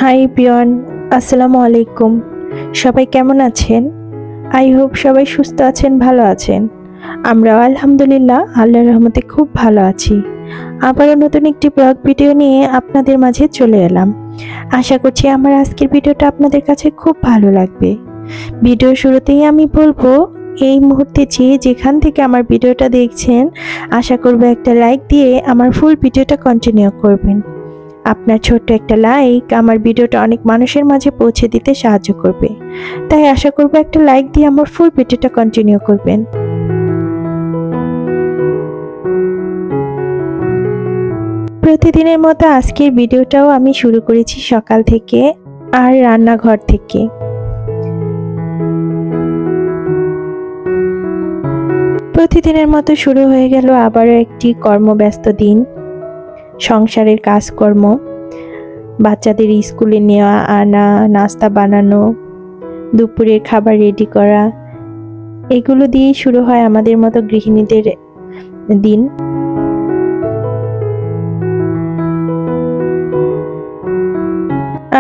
High peon, আসসালামু আলাইকুম। সবাই কেমন আছেন? আই হোপ সবাই সুস্থ আছেন, ভালো আছেন। আমরাও আলহামদুলিল্লাহ আল্লাহর রহমতে খুব ভালো আছি। আবারও নতুন একটি ব্লগ ভিডিও নিয়ে আপনাদের মাঝে চলে এলাম। আশা করছি আমার আজকের ভিডিওটা আপনাদের কাছে খুব ভালো লাগবে। ভিডিও শুরুতেই আমি বলবো, এই মুহূর্তে যেখান থেকে আমার ভিডিওটা দেখছেন, আশা করব একটা লাইক দিয়ে আমার ফুল ভিডিওটা কন্টিনিউ করবেন। আপনার ছোট্ট একটা লাইক আমার ভিডিওটা অনেক মানুষের মাঝে পৌঁছে দিতে সাহায্য করবে, তাই আশা করব একটা লাইক দিয়ে আমার ফুল ভিডিওটা কন্টিনিউ করবেন। প্রতিদিনের মতো আজকের ভিডিওটাও আমি শুরু করেছি সকাল থেকে আর রান্নাঘর থেকে। প্রতিদিনের মতো শুরু হয়ে গেল আবারও একটি কর্মব্যস্ত দিন। সংসারের কাজকর্ম, বাচ্চাদের স্কুলে নেওয়া আনা, নাস্তা বানানো, দুপুরের খাবার রেডি করা, এগুলো দিয়েই শুরু হয় আমাদের মতো গৃহিণীদের দিন।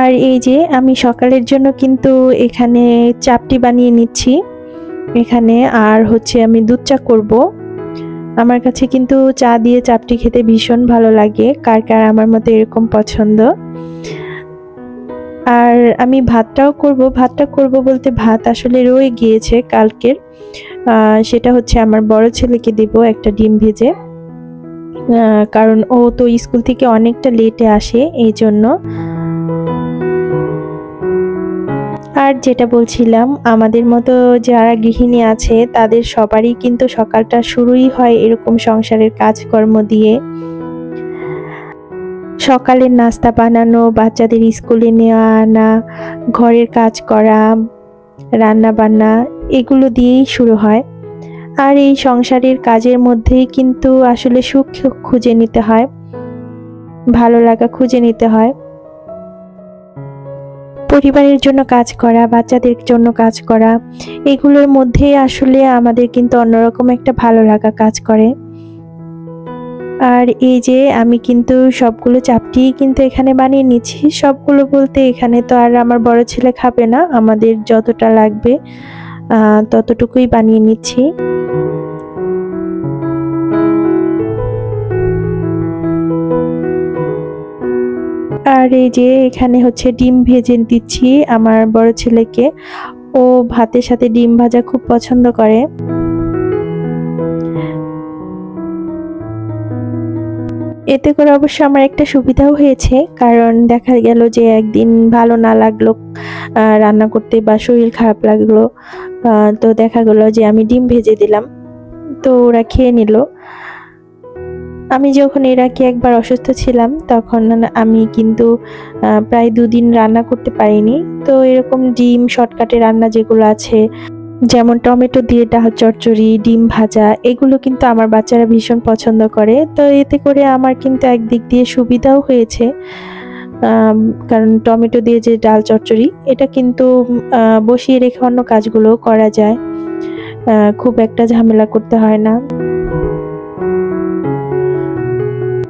আর এই যে আমি সকালের জন্য কিন্তু এখানে চাপটি বানিয়ে নিচ্ছি এখানে, আর হচ্ছে আমি দুধ চা করব। আমার কাছে কিন্তু চা দিয়ে চাপটি খেতে ভীষণ ভালো লাগে, কার কার আমার মতো এরকম পছন্দ। আর আমি ভাতটা করব বলতে ভাত আসলে রয়ে গিয়েছে কালকের, সেটা হচ্ছে আমার বড় ছেলেকে দেব একটা ডিম ভেজে, কারণ ও তো স্কুল থেকে অনেকটা লেটে আসে এই জন্য। আর যেটা বলছিলাম, আমাদের মতো যারা গৃহিণী আছে তাদের সবারই কিন্তু সকালটা শুরুই হয় এরকম সংসারের কাজকর্ম দিয়ে। সকালের নাস্তা বানানো, বাচ্চাদের স্কুলে নেওয়া আনা, ঘরের কাজ করা, রান্না বান্না, এগুলো দিয়েই শুরু হয়। আর এই সংসারের কাজের মধ্যেই কিন্তু আসলে সুখ খুঁজে নিতে হয়, ভালো লাগা খুঁজে নিতে হয়। পরিবারের জন্য কাজ করা, বাচ্চাদের জন্য কাজ করা, এগুলোর মধ্যেই আসলে আমাদের কিন্তু অন্যরকম একটা ভালো লাগা কাজ করে। আর এই যে আমি কিন্তু সবগুলো চাপটি কিন্তু এখানে বানিয়ে নিচ্ছি। সবগুলো বলতে এখানে তো আর আমার বড় ছেলে খাবে না, আমাদের যতটা লাগবে ততটুকুই বানিয়ে নিচ্ছি। আর এই যে এখানে হচ্ছে ডিম ভেজে দিচ্ছি আমার বড় ছেলেকে। ও ভাতের সাথে ডিম ভাজা খুব পছন্দ করে। এতে করে অবশ্য আমার একটা সুবিধাও হয়েছে, কারণ দেখা গেল যে একদিন ভালো না লাগলো রান্না করতে বা শরীর খারাপ লাগলো, তো দেখা গেল যে আমি ডিম ভেজে দিলাম, তো ওরা খেয়ে নিল। আমি যখন এর আগে একবার অসুস্থ ছিলাম তখন আমি কিন্তু প্রায় 2 দিন রান্না করতে পারিনি। তো এরকম ডিম শর্টকাটে রান্না যেগুলো আছে, যেমন টমেটো দিয়ে ডাল চচ্চড়ি, ডিম ভাজা, এগুলো কিন্তু আমার বাচ্চারা ভীষণ পছন্দ করে। তো এতে করে আমার কিন্তু একদিক দিয়ে সুবিধাও হয়েছে, কারণ টমেটো দিয়ে যে ডাল চচ্চড়ি, এটা কিন্তু বসিয়ে রেখে অন্য কাজগুলো করা যায়, খুব একটা ঝামেলা করতে হয় না।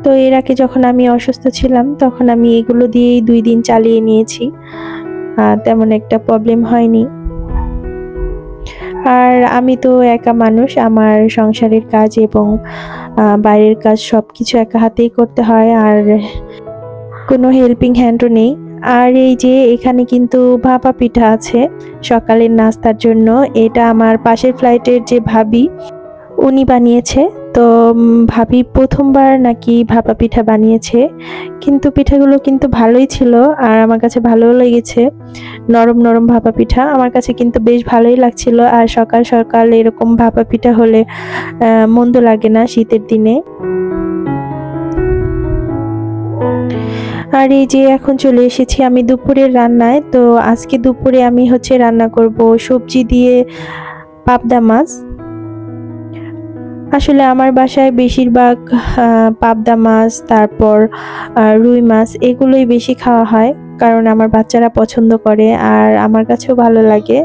তো এর আগে যখন আমি অসুস্থ ছিলাম তখন আমি এগুলো দিয়েই 2 দিন চালিয়ে নিয়েছি, তেমন একটা প্রবলেম হয়নি। আর আমি তো একা মানুষ, আমার সংসারের কাজ এবং বাইরের কাজ সবকিছু একা হাতেই করতে হয়, আর কোনো হেল্পিং হ্যান্ডও নেই। আর এই যে এখানে কিন্তু ভাপা পিঠা আছে সকালের নাস্তার জন্য। এটা আমার পাশের ফ্লাইটের যে ভাবি, উনি বানিয়েছে। তো ভাবি প্রথমবার নাকি ভাপা পিঠা বানিয়েছে, কিন্তু পিঠাগুলো কিন্তু ভালোই ছিল আর আমার কাছে ভালো লেগেছে। নরম নরম ভাপা পিঠা আমার কাছে কিন্তু বেশ ভালোই লাগছিল। আর সকাল সকাল এরকম ভাপা পিঠা হলে মন্দ লাগে না শীতের দিনে। আর এই যে এখন চলে এসেছি আমি দুপুরের রান্নায়। তো আজকে দুপুরে আমি হচ্ছে রান্না করব সবজি দিয়ে পাবদা মাছ। আসলে আমার বাসায় বেশিরভাগ পাবদা মাছ, তারপর রুই মাছ, এগুলোই বেশি খাওয়া হয়, কারণ আমার বাচ্চারা পছন্দ করে আর আমার কাছেও ভালো লাগে।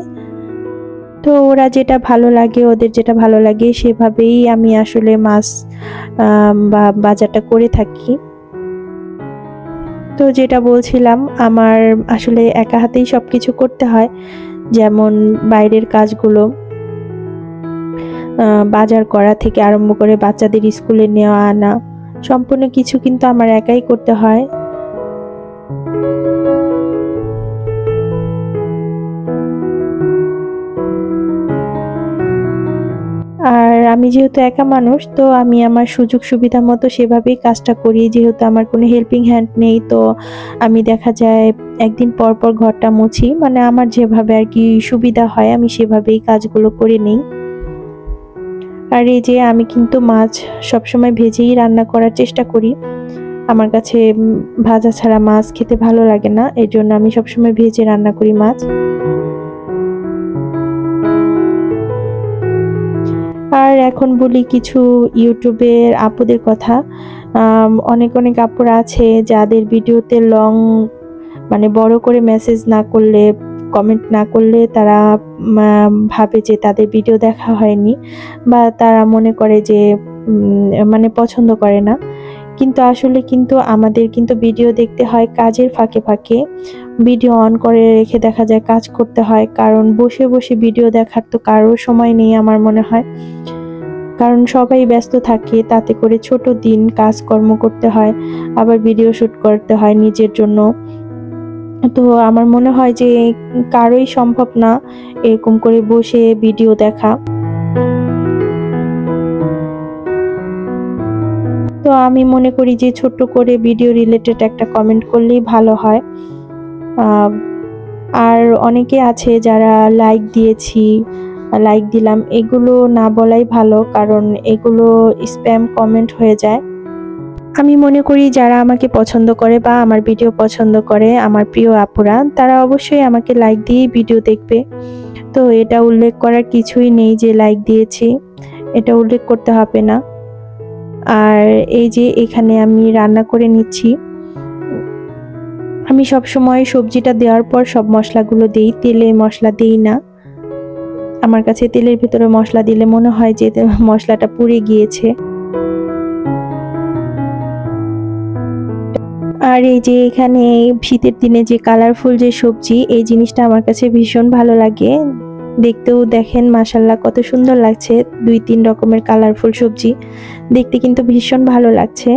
তো ওরা যেটা ভালো লাগে, ওদের যেটা ভালো লাগে সেভাবেই আমি আসলে মাছ বা বাজারটা করে থাকি। তো যেটা বলছিলাম, আমার আসলে একা হাতেই সবকিছু করতে হয়, যেমন বাইরের কাজগুলো, বাজার করা থেকে আরম্ভ করে বাচ্চাদের স্কুলে নেওয়া আনা, সম্পূর্ণ কিছু কিন্তু আমার একাই করতে হয়। আর আমি যেহেতু একা মানুষ, তো আমি আমার সুযোগ সুবিধা মতো সেভাবেই কাজটা করি। যেহেতু আমার কোনো হেল্পিং হ্যান্ড নেই, তো আমি দেখা যায় একদিন পর পর ঘরটা মুছি, মানে আমার যেভাবে আর কি সুবিধা হয় আমি সেভাবেই কাজগুলো করে নিই। আর এই যে আমি কিন্তু মাছ সবসময় ভেজেই রান্না করার চেষ্টা করি। আমার কাছে ভাজা ছাড়া মাছ খেতে ভালো লাগে না, এর জন্য আমি সবসময় ভেজে রান্না করি মাছ। আর এখন বলি কিছু ইউটিউবের আপুদের কথা। অনেক অনেক আপুরা আছে যাদের ভিডিওতে লং, মানে বড় করে মেসেজ না করলে, কমেন্ট না করলে তারা ভাবে যে তাদের ভিডিও দেখা হয়নি, বা তারা মনে করে যে মানে পছন্দ করে না। কিন্তু আসলে কিন্তু আমাদের কিন্তু ভিডিও দেখতে হয় কাজের ফাঁকে ফাঁকে। ভিডিও অন করে রেখে দেখা যায় কাজ করতে হয়, কারণ বসে বসে ভিডিও দেখার তো কারো সময় নেই আমার মনে হয়। কারণ সবাই ব্যস্ত থাকে, তাতে করে ছোট দিন কাজকর্ম করতে হয়, আবার ভিডিও শুট করতে হয় নিজের জন্য। তো আমার মনে হয় যে কারোই সম্ভব না এরকম করে বসে ভিডিও দেখা। তো আমি মনে করি যে ছোট্ট করে ভিডিও রিলেটেড একটা কমেন্ট করলেই ভালো হয়। আর অনেকে আছে যারা লাইক দিয়েছি, লাইক দিলাম, এগুলো না বলাই ভালো, কারণ এগুলো স্প্যাম কমেন্ট হয়ে যায়। আমি মনে করি যারা আমাকে পছন্দ করে বা আমার ভিডিও পছন্দ করে, আমার প্রিয় আপুরা, তারা অবশ্যই আমাকে লাইক দিয়েই ভিডিও দেখবে। তো এটা উল্লেখ করার কিছুই নেই যে লাইক দিয়েছি, এটা উল্লেখ করতে হবে না। আর এই যে এখানে আমি রান্না করে নিচ্ছি। আমি সব সময় সবজিটা দেওয়ার পর সব মশলাগুলো দেই, তেলে মশলা দেই না। আমার কাছে তেলের ভিতরে মশলা দিলে মনে হয় যে মশলাটা পুড়ে গিয়েছে। আর এই যে এখানে শীতের দিনে যে কালারফুল যে সবজি, এই জিনিসটা আমার কাছে ভীষণ ভালো লাগে। দেখতেও দেখেন মাশাল্লাহ কত সুন্দর লাগছে, 2-3 রকমের কালারফুল সবজি, দেখতে কিন্তু ভীষণ ভালো লাগছে।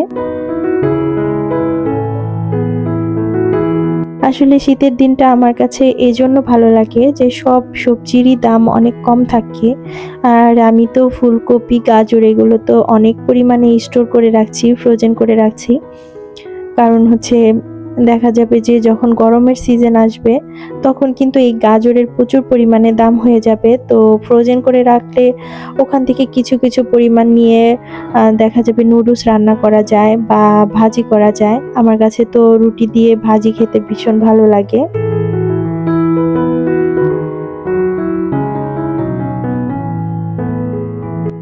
আসলে শীতের দিনটা আমার কাছে এজন্য ভালো লাগে যে সব সবজিরই দাম অনেক কম থাকে। আর আমি তো ফুলকপি, গাজর এগুলো তো অনেক পরিমাণে স্টোর করে রাখছি, ফ্রোজেন করে রাখছি। কারণ হচ্ছে দেখা যাবে যে যখন গরমের সিজন আসবে তখন কিন্তু এই গাজরের প্রচুর পরিমাণে দাম হয়ে যাবে। তো ফ্রোজেন করে রাখলে ওখান থেকে কিছু কিছু পরিমাণ নিয়ে দেখা যাবে নুডলস রান্না করা যায় বা ভাজি করা যায়। আমার কাছে তো রুটি দিয়ে ভাজি খেতে ভীষণ ভালো লাগে।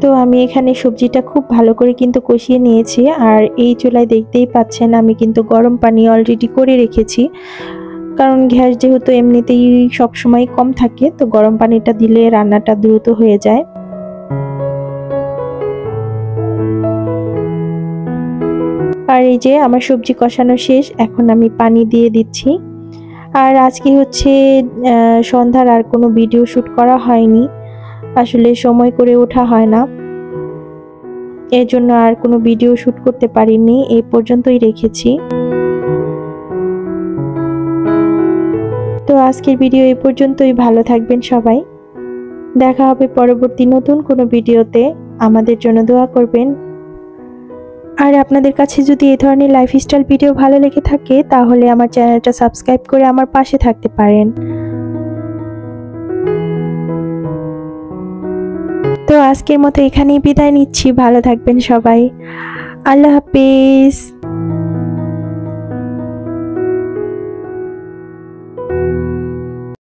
তো আমি এখানে সবজিটা খুব ভালো করে কিন্তু কষিয়ে নিয়েছি। আর এই চুলায় দেখতেই পাচ্ছেন আমি কিন্তু গরম পানি অলরেডি করে রেখেছি, কারণ গ্যাস যেহেতু এমনিতেই সবসময় কম থাকে, তো গরম পানিটা দিলে রান্নাটা দ্রুত হয়ে যায়। আর এই যে আমার সবজি কষানো শেষ, এখন আমি পানি দিয়ে দিচ্ছি। আর আজকে হচ্ছে সন্ধ্যার আর কোনো ভিডিও শুট করা হয়নি, আসলে সময় করে ওঠা হয় না, এর জন্য আর কোনো ভিডিও শুট করতে পারিনি, এই পর্যন্তই রেখেছি। তো আজকের ভিডিও এই পর্যন্তই, ভালো থাকবেন সবাই, দেখা হবে পরবর্তী নতুন কোনো ভিডিওতে। আমাদের জন্য দোয়া করবেন। আর আপনাদের কাছে যদি এই ধরনের লাইফস্টাইল ভিডিও ভালো লেগে থাকে তাহলে আমার চ্যানেলটা সাবস্ক্রাইব করে আমার পাশে থাকতে পারেন। তো আজকের মতো এখানেই বিদায় নিচ্ছি, ভালো থাকবেন সবাই, আল্লাহ হাফেজ।